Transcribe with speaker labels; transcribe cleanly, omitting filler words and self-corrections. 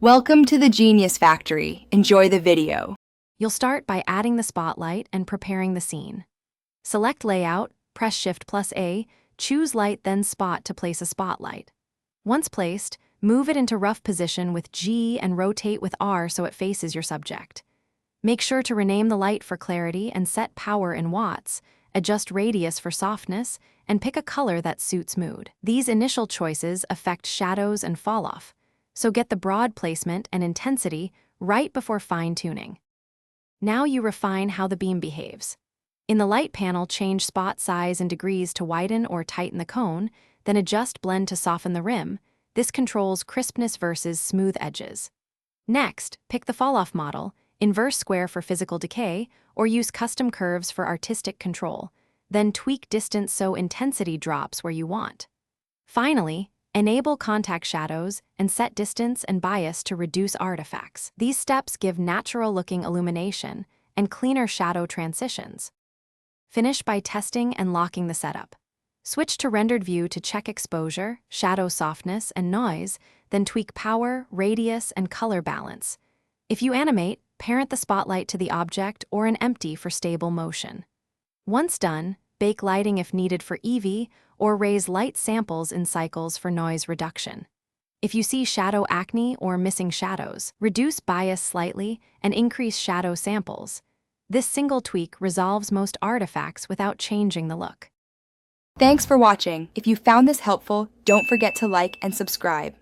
Speaker 1: Welcome to the Genius Factory. Enjoy the video.
Speaker 2: You'll start by adding the spotlight and preparing the scene. Select Layout, press Shift+A, choose Light then Spot to place a spotlight. Once placed, move it into rough position with G and rotate with R so it faces your subject. Make sure to rename the light for clarity and set power in watts, adjust radius for softness, and pick a color that suits mood. These initial choices affect shadows and falloff, so get the broad placement and intensity right before fine-tuning. Now you refine how the beam behaves. In the light panel, change spot size and degrees to widen or tighten the cone, then adjust blend to soften the rim. This controls crispness versus smooth edges. Next, pick the falloff model, inverse square for physical decay, or use custom curves for artistic control. Then tweak distance so intensity drops where you want. Finally, enable contact shadows and set distance and bias to reduce artifacts. These steps give natural-looking illumination and cleaner shadow transitions. Finish by testing and locking the setup. Switch to rendered view to check exposure, shadow softness, and noise, then tweak power, radius, and color balance. If you animate, parent the spotlight to the object or an empty for stable motion. Once done, bake lighting if needed for Eevee, or raise light samples in cycles for noise reduction. If you see shadow acne or missing shadows, reduce bias slightly and increase shadow samples. This single tweak resolves most artifacts without changing the look.
Speaker 1: Thanks for watching. If you found this helpful, don't forget to like and subscribe.